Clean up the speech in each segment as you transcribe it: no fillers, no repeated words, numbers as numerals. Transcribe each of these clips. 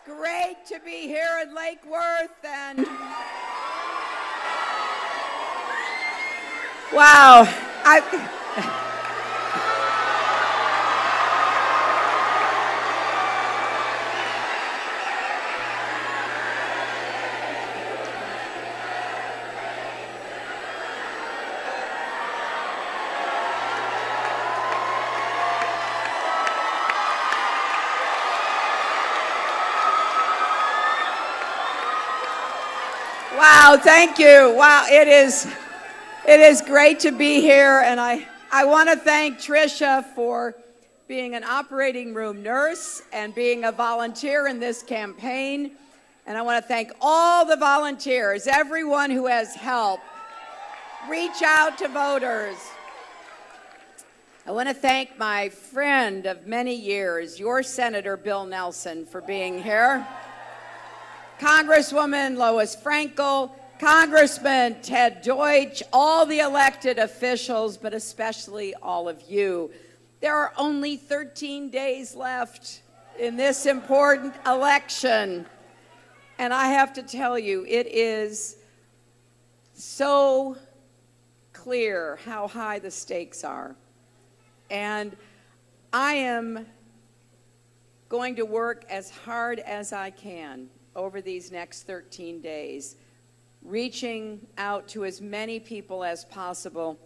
great to be here in Lake Worth, and wow, wow, thank you. Wow, it is great to be here, and I want to thank Tricia for being an operating room nurse and being a volunteer in this campaign. And I want to thank all the volunteers, everyone who has helped reach out to voters. I want to thank my friend of many years, your Senator Bill Nelson, for being here. Congresswoman Lois Frankel, Congressman Ted Deutsch, all the elected officials, but especially all of you. There are only 13 days left in this important election. And I have to tell you, it is so clear how high the stakes are. And I am going to work as hard as I can over these next 13 days, reaching out to as many people as possible.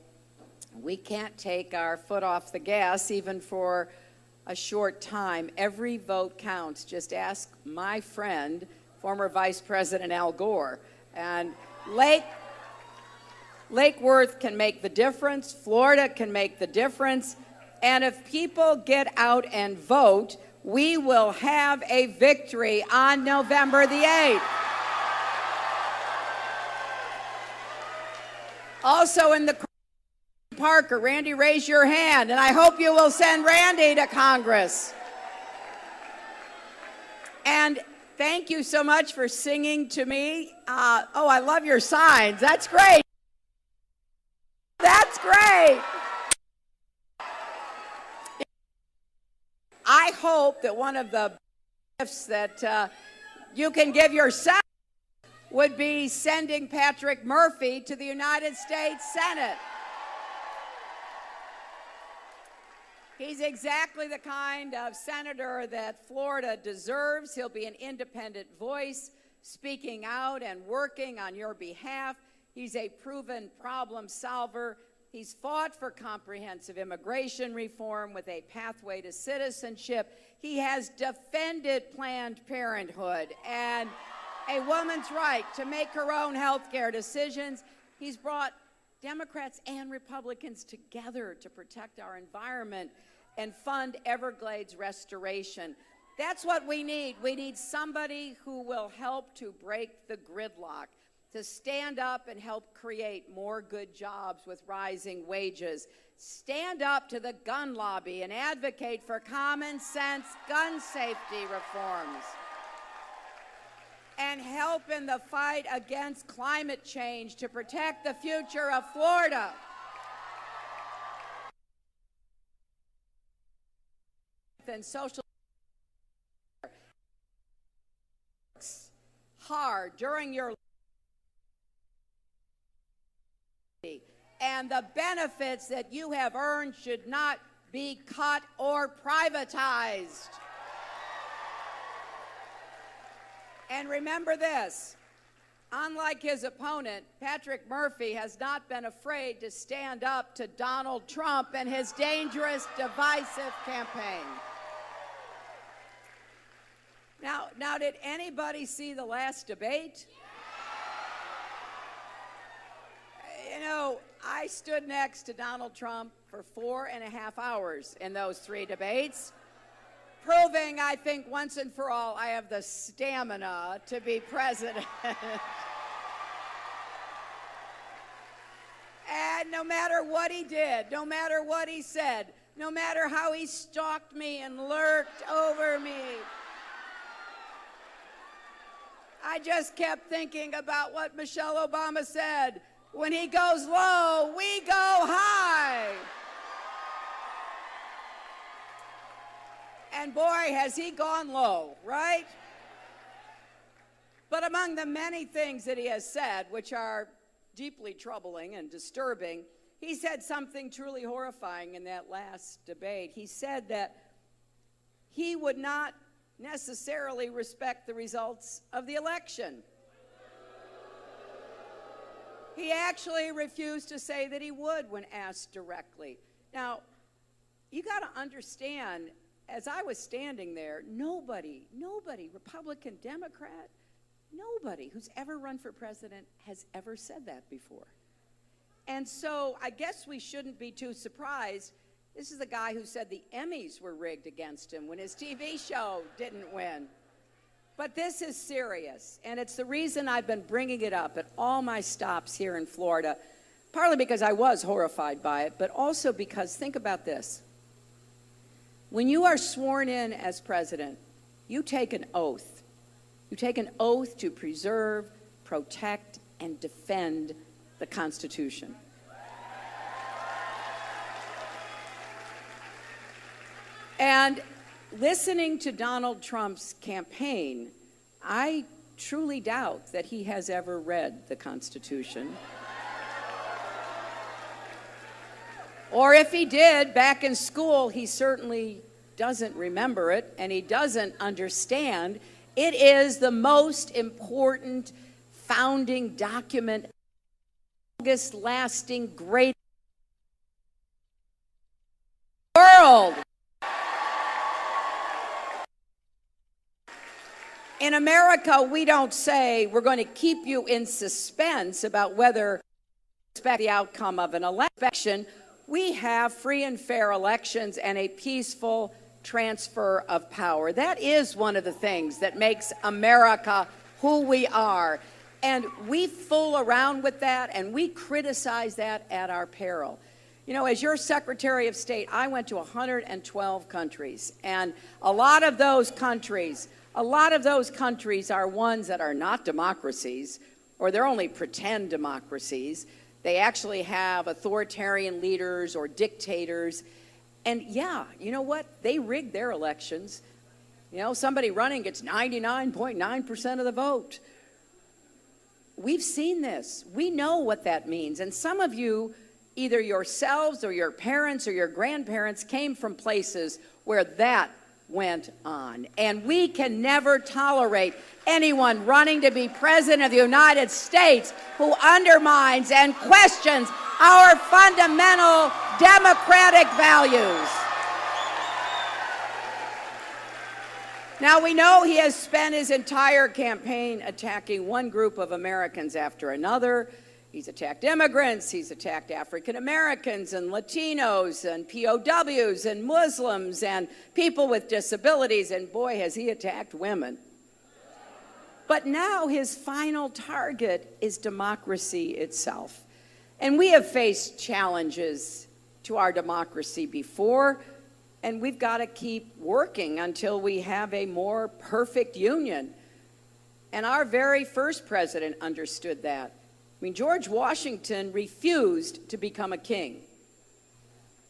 We can't take our foot off the gas even for a short time. Every vote counts. Just ask my friend, former Vice President Al Gore. And Lake Worth can make the difference. Florida can make the difference. And if people get out and vote, we will have a victory on November the 8th. Also in the Parker, Randy, raise your hand, and I hope you will send Randy to Congress. And thank you so much for singing to me. Oh, I love your signs. That's great. That's great. I hope that one of the gifts that you can give yourself would be sending Patrick Murphy to the United States Senate. He's exactly the kind of senator that Florida deserves. He'll be an independent voice, speaking out and working on your behalf. He's a proven problem solver. He's fought for comprehensive immigration reform with a pathway to citizenship. He has defended Planned Parenthood and a woman's right to make her own health care decisions. He's brought Democrats and Republicans together to protect our environment and fund Everglades restoration. That's what we need. We need somebody who will help to break the gridlock, to stand up and help create more good jobs with rising wages. Stand up to the gun lobby and advocate for common sense gun safety reforms. And help in the fight against climate change to protect the future of Florida. And social hard during your life, and the benefits that you have earned should not be cut or privatized. And remember this, unlike his opponent, Patrick Murphy has not been afraid to stand up to Donald Trump and his dangerous, divisive campaign. Now, did anybody see the last debate? You know, I stood next to Donald Trump for 4.5 hours in those 3 debates, proving, I think, once and for all, I have the stamina to be president. And no matter what he did, no matter what he said, no matter how he stalked me and lurked over me, I just kept thinking about what Michelle Obama said. When he goes low, we go high. And boy, has he gone low, right? But among the many things that he has said, which are deeply troubling and disturbing, he said something truly horrifying in that last debate. He said that he would not necessarily respect the results of the election. He actually refused to say that he would when asked directly. Now, you got to understand, as I was standing there, nobody, Republican, Democrat, nobody who's ever run for president has ever said that before. And so I guess we shouldn't be too surprised. This is the guy who said the Emmys were rigged against him when his TV show didn't win. But this is serious, and it's the reason I've been bringing it up at all my stops here in Florida, partly because I was horrified by it, but also because, think about this. When you are sworn in as president, you take an oath. You take an oath to preserve, protect, and defend the Constitution. And listening to Donald Trump's campaign, I truly doubt that he has ever read the Constitution. Or if he did, back in school, he certainly doesn't remember it, and he doesn't understand. It is the most important founding document, longest lasting, great world. In America, we don't say we're going to keep you in suspense about whether expect the outcome of an election. We have free and fair elections and a peaceful transfer of power. That is one of the things that makes America who we are. And we fool around with that, and we criticize that at our peril. You know, as your Secretary of State, I went to 112 countries, and a lot of those countries are ones that are not democracies, or they're only pretend democracies. They actually have authoritarian leaders or dictators. And yeah, you know what? They rig their elections. You know, somebody running gets 99.9% of the vote. We've seen this. We know what that means. And some of you, either yourselves or your parents or your grandparents, came from places where that went on. And we can never tolerate anyone running to be president of the United States who undermines and questions our fundamental democratic values. Now, we know he has spent his entire campaign attacking one group of Americans after another. He's attacked immigrants, he's attacked African Americans and Latinos and POWs and Muslims and people with disabilities, and boy, has he attacked women. But now his final target is democracy itself. And we have faced challenges to our democracy before, and we've got to keep working until we have a more perfect union. And our very first president understood that. I mean, George Washington refused to become a king.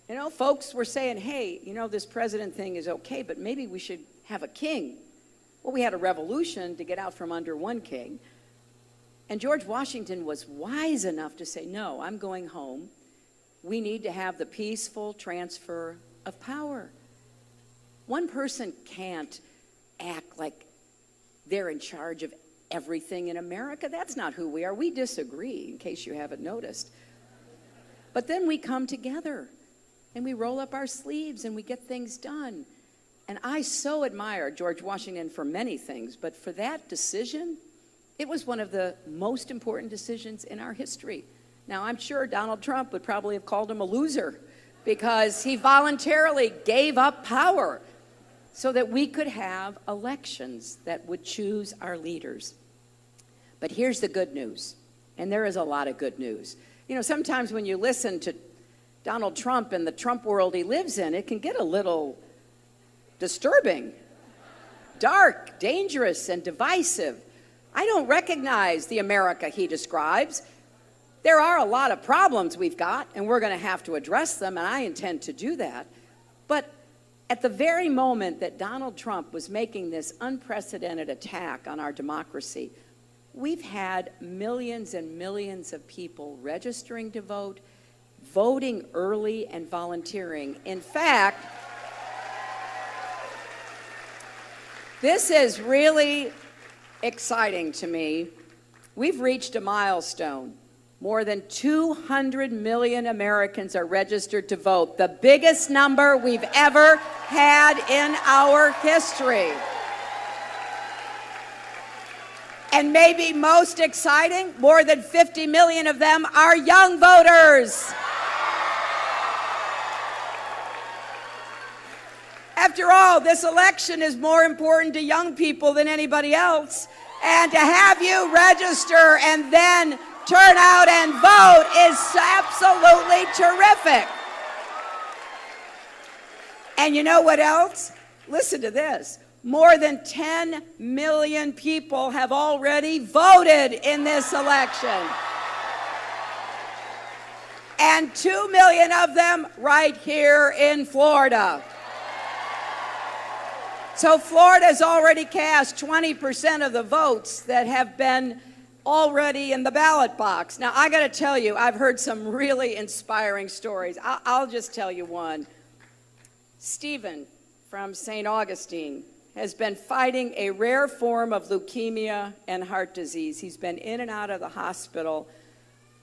You know, folks were saying, hey, you know, this president thing is okay, but maybe we should have a king. Well, we had a revolution to get out from under one king. And George Washington was wise enough to say, no, I'm going home. We need to have the peaceful transfer of power. One person can't act like they're in charge of everything in America. That's not who we are. We disagree, in case you haven't noticed. But then we come together and we roll up our sleeves and we get things done. And I so admire George Washington for many things, but for that decision, it was one of the most important decisions in our history. Now, I'm sure Donald Trump would probably have called him a loser because he voluntarily gave up power so that we could have elections that would choose our leaders. But here's the good news, and there is a lot of good news. You know, sometimes when you listen to Donald Trump and the Trump world he lives in, it can get a little disturbing, dark, dangerous, and divisive. I don't recognize the America he describes. There are a lot of problems we've got, and we're going to have to address them, and I intend to do that. But at the very moment that Donald Trump was making this unprecedented attack on our democracy, We've had millions and millions of people registering to vote, voting early, and volunteering. In fact, this is really exciting to me. We've reached a milestone. More than 200 million Americans are registered to vote, the biggest number we've ever had in our history. And maybe most exciting, more than 50 million of them are young voters. After all, this election is more important to young people than anybody else. And to have you register and then turn out and vote is absolutely terrific. And you know what else? Listen to this. More than 10 million people have already voted in this election. And 2 million of them right here in Florida. So Florida's already cast 20% of the votes that have been already in the ballot box. Now, I got to tell you, I've heard some really inspiring stories. I'll just tell you one. Stephen from St. Augustine has been fighting a rare form of leukemia and heart disease. He's been in and out of the hospital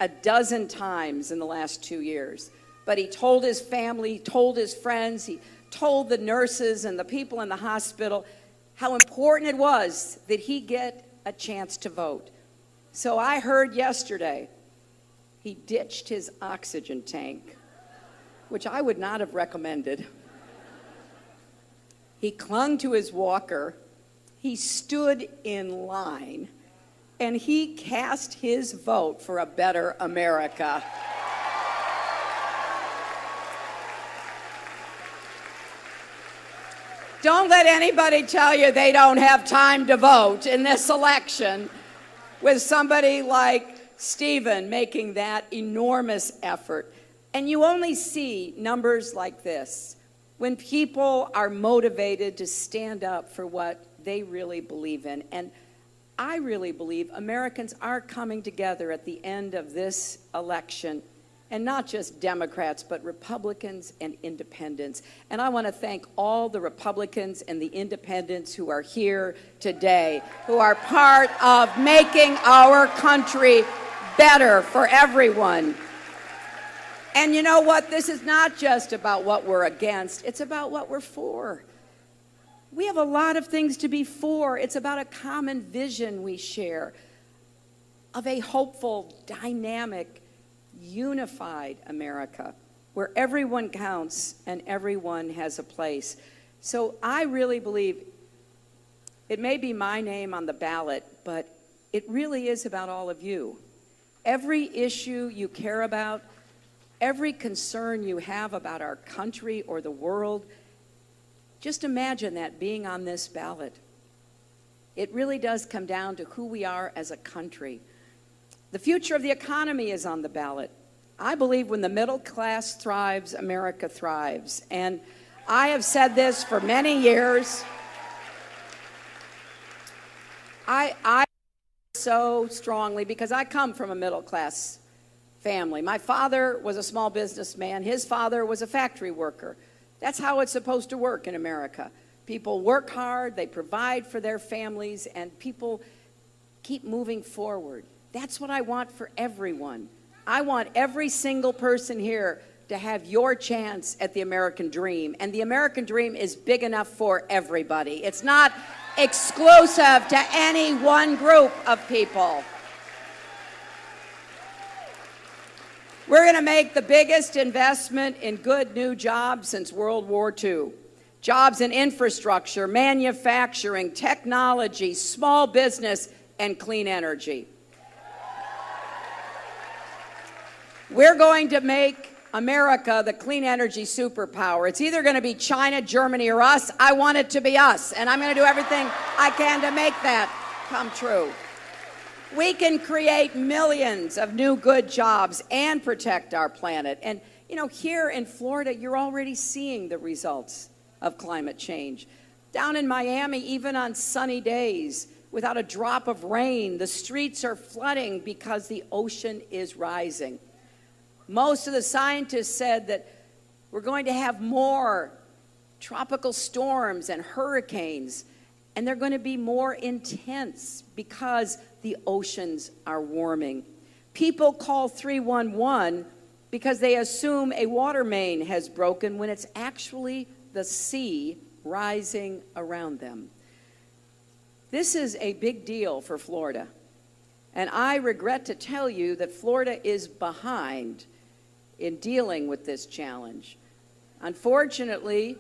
a dozen times in the last 2 years. But he told his family, told his friends, he told the nurses and the people in the hospital how important it was that he get a chance to vote. So I heard yesterday he ditched his oxygen tank, which I would not have recommended. He clung to his walker, he stood in line, and he cast his vote for a better America. Don't let anybody tell you they don't have time to vote in this election with somebody like Stephen making that enormous effort. And you only see numbers like this when people are motivated to stand up for what they really believe in. And I really believe Americans are coming together at the end of this election, and not just Democrats, but Republicans and independents. And I want to thank all the Republicans and the independents who are here today, who are part of making our country better for everyone. And you know what? This is not just about what we're against. It's about what we're for. We have a lot of things to be for. It's about a common vision we share of a hopeful, dynamic, unified America where everyone counts and everyone has a place. So I really believe it may be my name on the ballot, but it really is about all of you. Every issue you care about, every concern you have about our country or the world, just imagine that being on this ballot. It really does come down to who we are as a country. The future of the economy is on the ballot. I believe when the middle class thrives, America thrives. And I have said this for many years. I so strongly, because I come from a middle class family. My father was a small businessman. His father was a factory worker. That's how it's supposed to work in America. People work hard, they provide for their families, and people keep moving forward. That's what I want for everyone. I want every single person here to have your chance at the American dream. And the American dream is big enough for everybody. It's not exclusive to any one group of people. We're going to make the biggest investment in good new jobs since World War II. Jobs in infrastructure, manufacturing, technology, small business, and clean energy. We're going to make America the clean energy superpower. It's either going to be China, Germany, or us. I want it to be us, and I'm going to do everything I can to make that come true. We can create millions of new good jobs and protect our planet. And, you know, here in Florida, you're already seeing the results of climate change. Down in Miami, even on sunny days, without a drop of rain. The streets are flooding because the ocean is rising. Most of the scientists said that we're going to have more tropical storms and hurricanes, and they're going to be more intense because the oceans are warming. People call 311 because they assume a water main has broken when it's actually the sea rising around them. This is a big deal for Florida, and I regret to tell you that Florida is behind in dealing with this challenge. Unfortunately,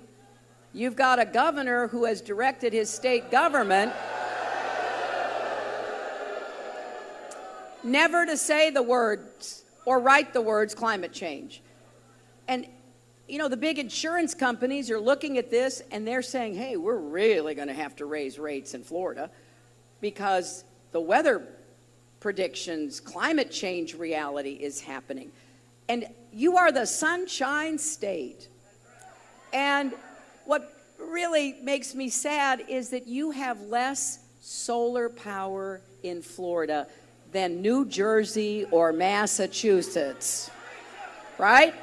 you've got a governor who has directed his state government never to say the words or write the words climate change. And, you know, the big insurance companies are looking at this and they're saying, hey, we're really going to have to raise rates in Florida because the weather predictions, climate change reality is happening. And you are the Sunshine State. And what really makes me sad is that you have less solar power in Florida than New Jersey or Massachusetts, right?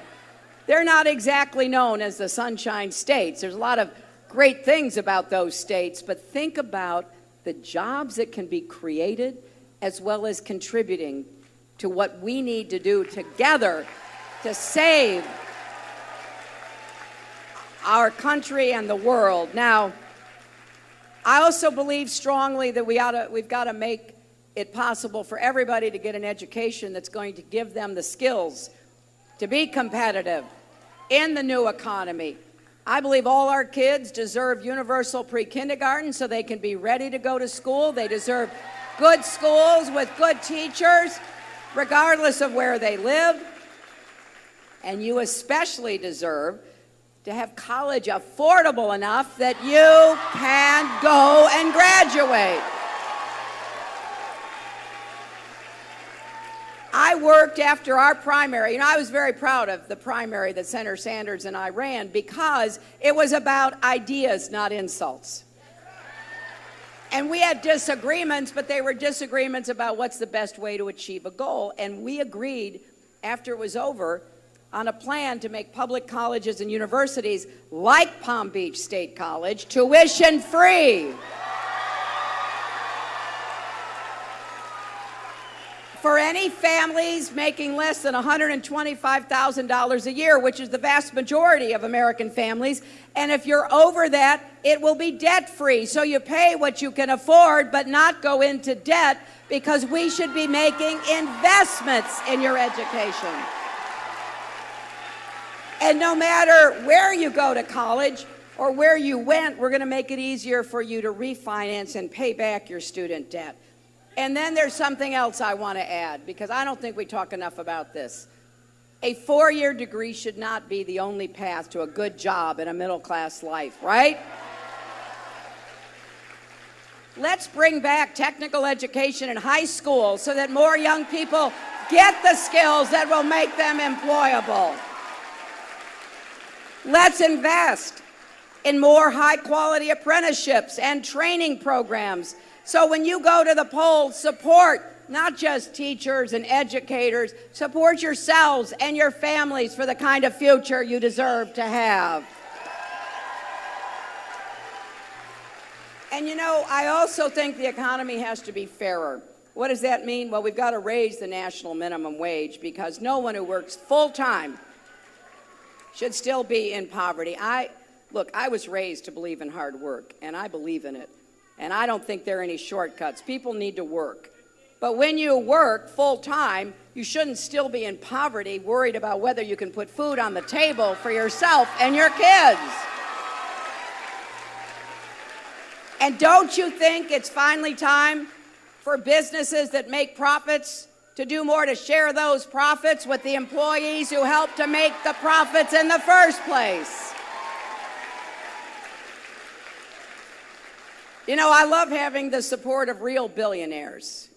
They're not exactly known as the Sunshine States. There's a lot of great things about those states, but think about the jobs that can be created as well as contributing to what we need to do together to save our country and the world. Now, I also believe strongly that we've got to make it possible for everybody to get an education that's going to give them the skills to be competitive in the new economy. I believe all our kids deserve universal pre-kindergarten so they can be ready to go to school. They deserve good schools with good teachers, regardless of where they live. And you especially deserve to have college affordable enough that you can go and graduate. I worked after our primary. You know, I was very proud of the primary that Senator Sanders and I ran because it was about ideas, not insults. And we had disagreements, but they were disagreements about what's the best way to achieve a goal. And we agreed after it was over on a plan to make public colleges and universities like Palm Beach State College tuition free. For any families making less than $125,000 a year, which is the vast majority of American families, and if you're over that, it will be debt-free. So you pay what you can afford, but not go into debt, because we should be making investments in your education. And no matter where you go to college or where you went, we're going to make it easier for you to refinance and pay back your student debt. And then there's something else I want to add, because I don't think we talk enough about this. A four-year degree should not be the only path to a good job in a middle-class life, right? Let's bring back technical education in high school so that more young people get the skills that will make them employable. Let's invest in more high-quality apprenticeships and training programs. So when you go to the polls, support not just teachers and educators, support yourselves and your families for the kind of future you deserve to have. And you know, I also think the economy has to be fairer. What does that mean? Well, we've got to raise the national minimum wage, because no one who works full-time should still be in poverty. Look, I was raised to believe in hard work, and I believe in it. And I don't think there are any shortcuts. People need to work. But when you work full-time, you shouldn't still be in poverty, worried about whether you can put food on the table for yourself and your kids. And don't you think it's finally time for businesses that make profits to do more to share those profits with the employees who help to make the profits in the first place? You know, I love having the support of real billionaires.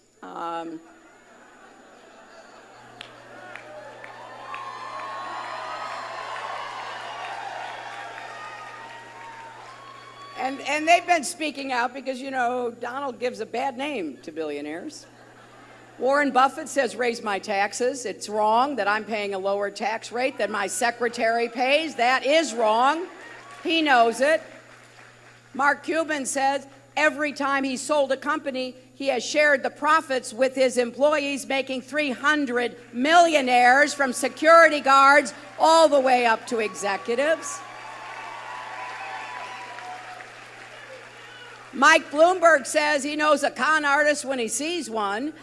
And they've been speaking out because, you know, Donald gives a bad name to billionaires. Warren Buffett says, raise my taxes. It's wrong that I'm paying a lower tax rate than my secretary pays. That is wrong. He knows it. Mark Cuban says every time he sold a company, he has shared the profits with his employees, making 300 millionaires from security guards all the way up to executives. Mike Bloomberg says he knows a con artist when he sees one.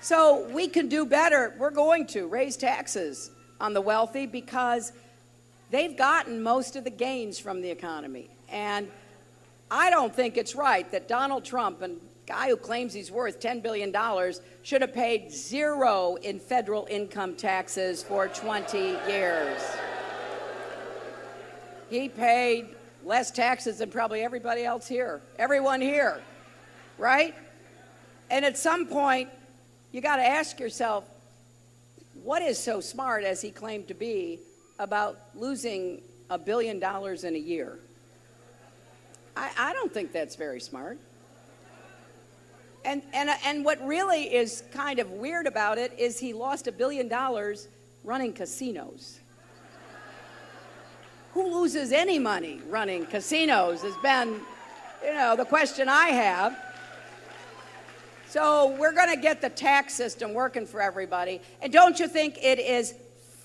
So we can do better. We're going to raise taxes on the wealthy because they've gotten most of the gains from the economy. And I don't think it's right that Donald Trump, a guy who claims he's worth $10 billion, should have paid zero in federal income taxes for 20 years. He paid less taxes than probably everybody else here, everyone here, right? And at some point, you got to ask yourself, what is so smart, as he claimed to be, about losing $1 billion in a year? I don't think that's very smart. And what really is kind of weird about it is he lost $1 billion running casinos. Who loses any money running casinos has been, you know, the question I have. So we're going to get the tax system working for everybody. And don't you think it is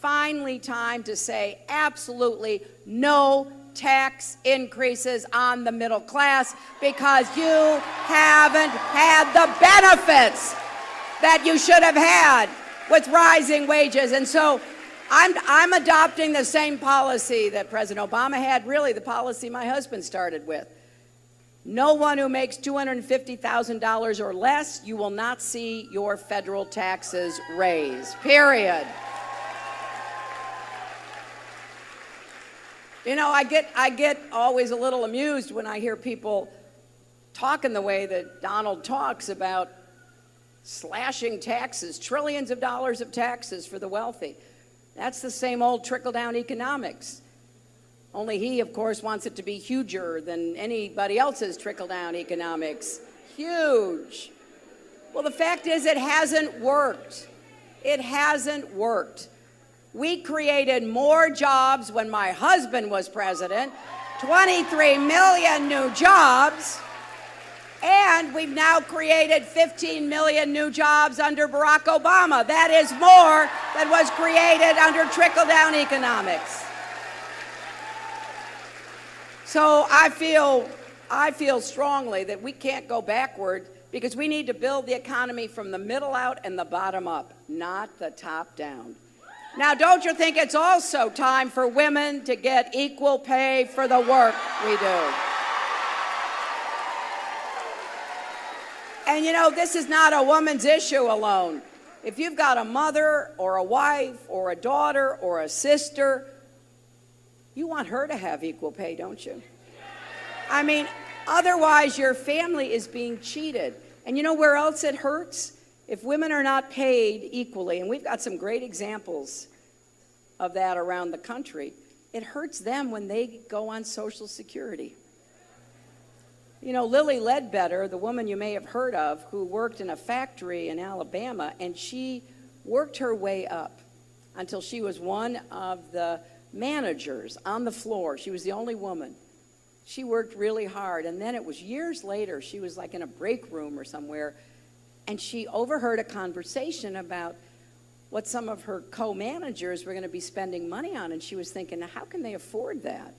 finally time to say absolutely no tax increases on the middle class, because you haven't had the benefits that you should have had with rising wages. And so I'm adopting the same policy that President Obama had, really the policy my husband started with. No one who makes $250,000 or less, you will not see your federal taxes raised, period. You know, I get always a little amused when I hear people talking the way that Donald talks about slashing taxes, trillions of dollars of taxes for the wealthy. That's the same old trickle-down economics. Only he, of course, wants it to be huger than anybody else's trickle-down economics. Huge. Well, the fact is it hasn't worked. It hasn't worked. We created more jobs when my husband was president, 23 million new jobs, and we've now created 15 million new jobs under Barack Obama. That is more than was created under trickle-down economics. So I feel strongly that we can't go backward, because we need to build the economy from the middle out and the bottom up, not the top down. Now, don't you think it's also time for women to get equal pay for the work we do? And you know, this is not a woman's issue alone. If you've got a mother or a wife or a daughter or a sister, you want her to have equal pay, don't you? I mean, otherwise your family is being cheated. And you know where else it hurts? If women are not paid equally, and we've got some great examples of that around the country, it hurts them when they go on Social Security. You know, Lilly Ledbetter, the woman you may have heard of, who worked in a factory in Alabama, and she worked her way up until she was one of the managers on the floor. She was the only woman. She worked really hard, and then it was years later, she was like in a break room or somewhere, and she overheard a conversation about what some of her co-managers were going to be spending money on, and she was thinking, now, how can they afford that?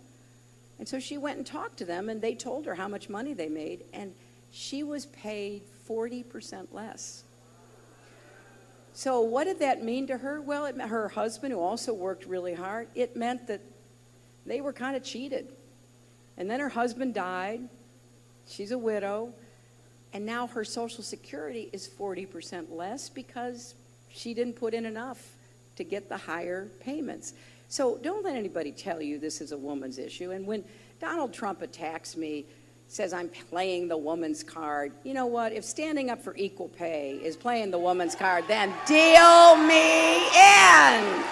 And so she went and talked to them, and they told her how much money they made, and she was paid 40% less. So what did that mean to her? Well, it meant her husband, who also worked really hard, it meant that they were kind of cheated. And then her husband died. She's a widow. And now her Social Security is 40% less because she didn't put in enough to get the higher payments. So don't let anybody tell you this is a woman's issue. And when Donald Trump attacks me, says I'm playing the woman's card, you know what? If standing up for equal pay is playing the woman's card, then deal me in.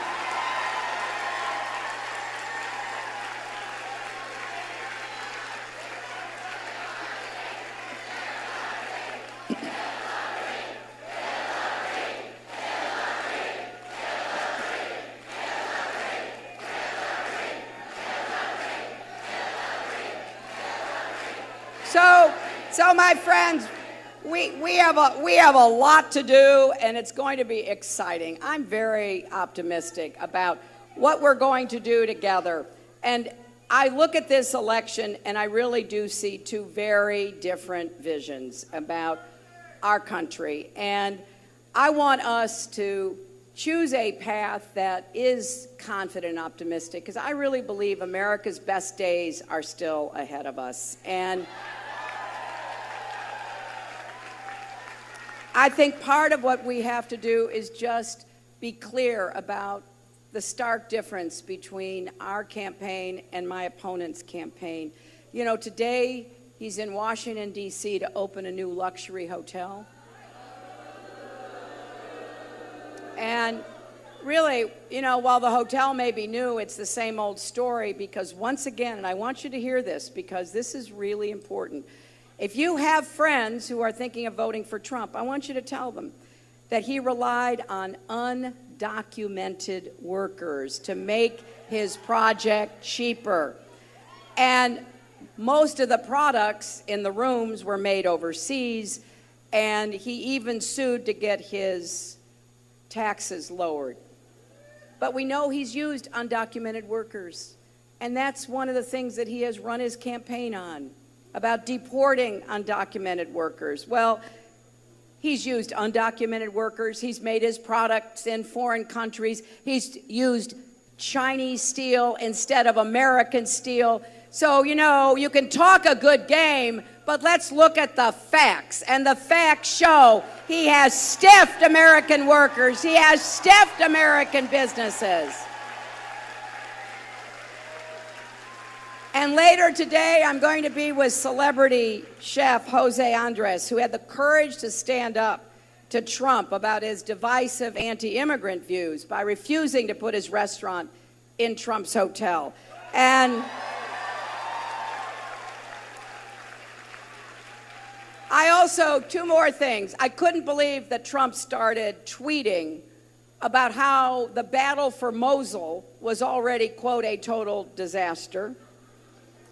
So, my friends, we have a lot to do, and it's going to be exciting. I'm very optimistic about what we're going to do together. And I look at this election, and I really do see two very different visions about our country. And I want us to choose a path that is confident and optimistic, because I really believe America's best days are still ahead of us. And I think part of what we have to do is just be clear about the stark difference between our campaign and my opponent's campaign. You know, today he's in Washington, D.C. to open a new luxury hotel. And really, you know, while the hotel may be new, it's the same old story, because once again, and I want you to hear this because this is really important, if you have friends who are thinking of voting for Trump, I want you to tell them that he relied on undocumented workers to make his project cheaper. And most of the products in the rooms were made overseas, and he even sued to get his taxes lowered. But we know he's used undocumented workers, and that's one of the things that he has run his campaign on, about deporting undocumented workers. Well, he's used undocumented workers. He's made his products in foreign countries. He's used Chinese steel instead of American steel. So, you know, you can talk a good game, but let's look at the facts. And the facts show he has stiffed American workers. He has stiffed American businesses. And later today, I'm going to be with celebrity chef Jose Andres, who had the courage to stand up to Trump about his divisive anti-immigrant views by refusing to put his restaurant in Trump's hotel. And I also, two more things. I couldn't believe that Trump started tweeting about how the battle for Mosul was already, quote, a total disaster,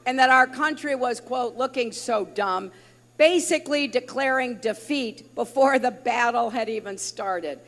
and that our country was, quote, looking so dumb, basically declaring defeat before the battle had even started.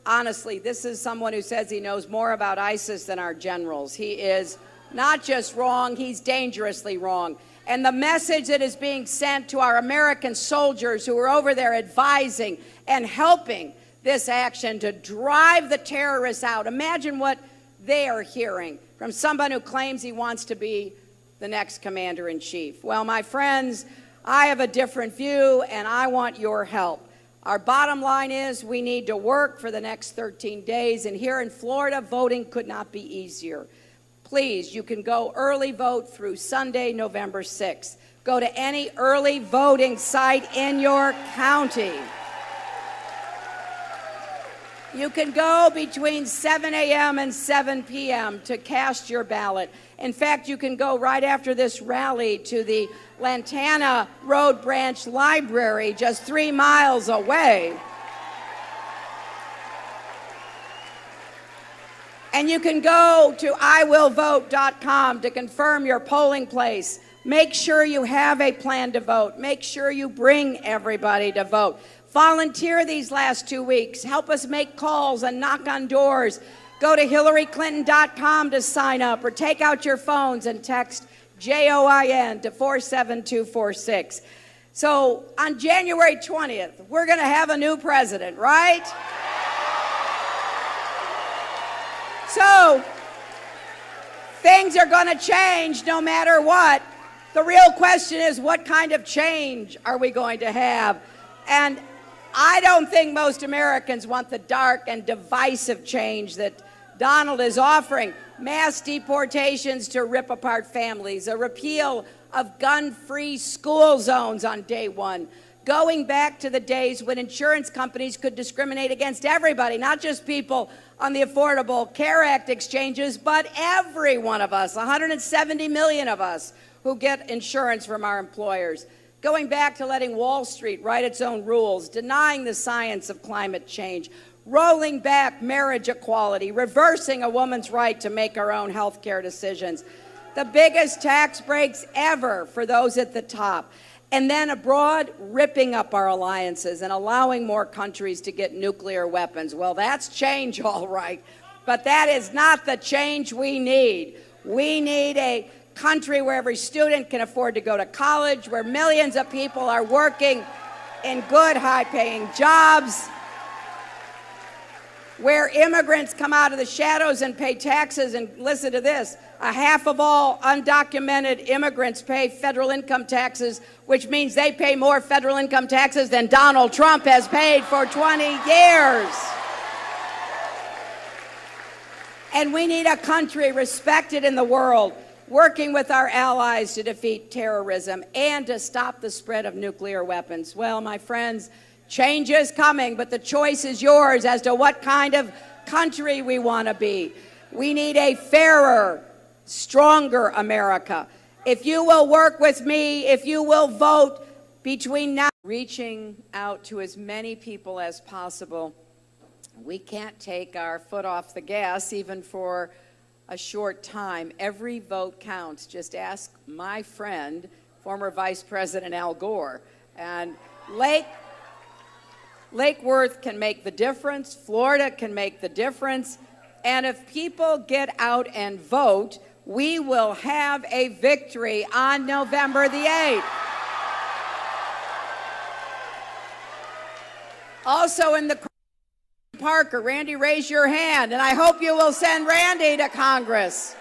Honestly, this is someone who says he knows more about ISIS than our generals. He is not just wrong, he's dangerously wrong. And the message that is being sent to our American soldiers who are over there advising and helping this action to drive the terrorists out, imagine what they are hearing from someone who claims he wants to be the next commander-in-chief. Well, my friends, I have a different view, and I want your help. Our bottom line is we need to work for the next 13 days, and here in Florida, voting could not be easier. Please, you can go early vote through Sunday, November 6th. Go to any early voting site in your county. You can go between 7 a.m. and 7 p.m. to cast your ballot. In fact, you can go right after this rally to the Lantana Road Branch Library just 3 miles away. And you can go to iwillvote.com to confirm your polling place. Make sure you have a plan to vote. Make sure you bring everybody to vote. Volunteer these last 2 weeks. Help us make calls and knock on doors. Go to HillaryClinton.com to sign up, or take out your phones and text JOIN to 47246. So on January 20th, we're going to have a new president, right? So things are going to change no matter what. The real question is, what kind of change are we going to have? And I don't think most Americans want the dark and divisive change that Donald is offering. Mass deportations to rip apart families, a repeal of gun-free school zones on day one, going back to the days when insurance companies could discriminate against everybody, not just people on the Affordable Care Act exchanges, but every one of us, 170 million of us who get insurance from our employers. Going back to letting Wall Street write its own rules, denying the science of climate change, rolling back marriage equality, reversing a woman's right to make her own health care decisions, the biggest tax breaks ever for those at the top, and then abroad, ripping up our alliances and allowing more countries to get nuclear weapons. Well, that's change, all right, but that is not the change we need. We need a country where every student can afford to go to college, where millions of people are working in good, high-paying jobs, where immigrants come out of the shadows and pay taxes. And listen to this, half of all undocumented immigrants pay federal income taxes, which means they pay more federal income taxes than Donald Trump has paid for 20 years. And we need a country respected in the world, working with our allies to defeat terrorism and to stop the spread of nuclear weapons. Well, my friends, change is coming, but the choice is yours as to what kind of country we want to be. We need a fairer, stronger America. If you will work with me, if you will vote between now, reaching out to as many people as possible, we can't take our foot off the gas even for a short time. Every vote counts. Just ask my friend, former Vice President Al Gore. And Lake Worth can make the difference. Florida can make the difference. And if people get out and vote, we will have a victory on November the 8th. Also in the Parker, Randy, raise your hand, and I hope you will send Randy to Congress.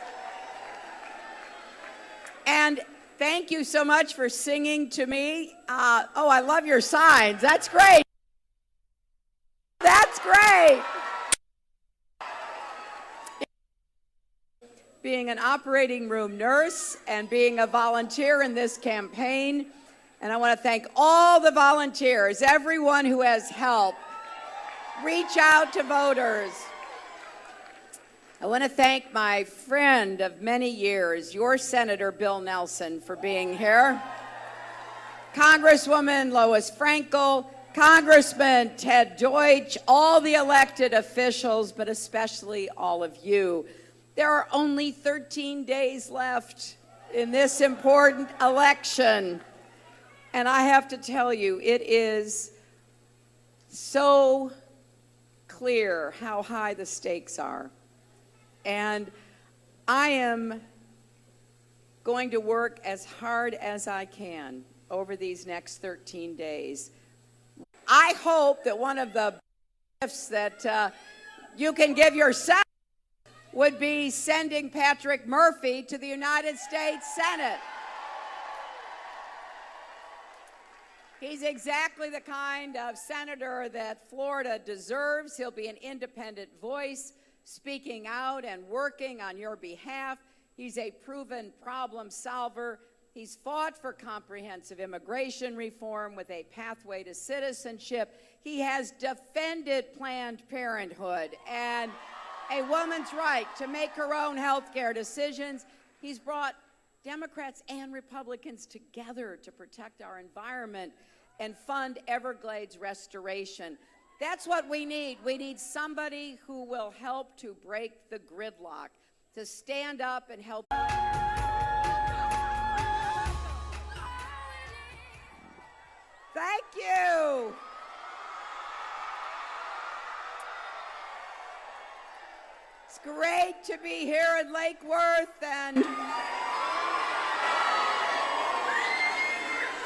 And thank you so much for singing to me. Oh, I love your signs. That's great. That's great. Being an operating room nurse and being a volunteer in this campaign. And I want to thank all the volunteers, everyone who has helped reach out to voters. I want to thank my friend of many years, your Senator Bill Nelson, for being here. Congresswoman Lois Frankel, Congressman Ted Deutsch, all the elected officials, but especially all of you. There are only 13 days left in this important election. And I have to tell you, it is so clear how high the stakes are. And I am going to work as hard as I can over these next 13 days. I hope that one of the gifts that you can give yourself would be sending Patrick Murphy to the United States Senate. He's exactly the kind of senator that Florida deserves. He'll be an independent voice, speaking out and working on your behalf. He's a proven problem solver. He's fought for comprehensive immigration reform with a pathway to citizenship. He has defended Planned Parenthood and a woman's right to make her own health care decisions. He's brought Democrats and Republicans together to protect our environment and fund Everglades restoration. That's what we need. We need somebody who will help to break the gridlock, to stand up and help. Thank you. It's great to be here in Lake Worth, and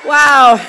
wow,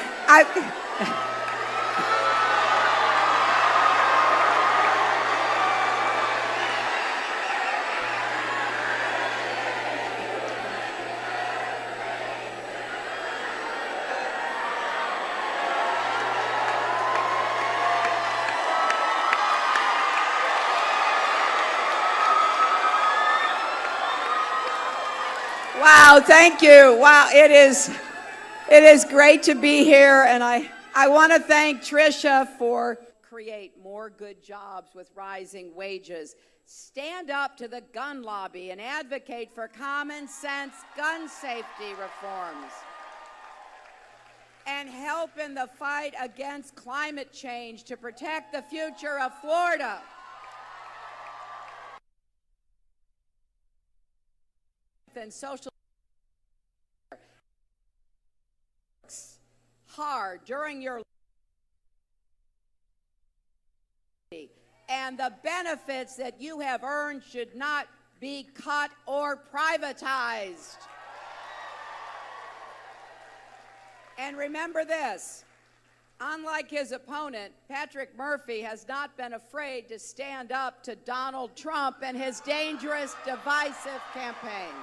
wow, thank you. Wow, it is great to be here, and I want to thank Tricia for create more good jobs with rising wages. Stand up to the gun lobby and advocate for common sense gun safety reforms. And help in the fight against climate change to protect the future of Florida. And social hard during your life, and the benefits that you have earned should not be cut or privatized. And remember this, unlike his opponent, Patrick Murphy has not been afraid to stand up to Donald Trump and his dangerous, divisive campaign.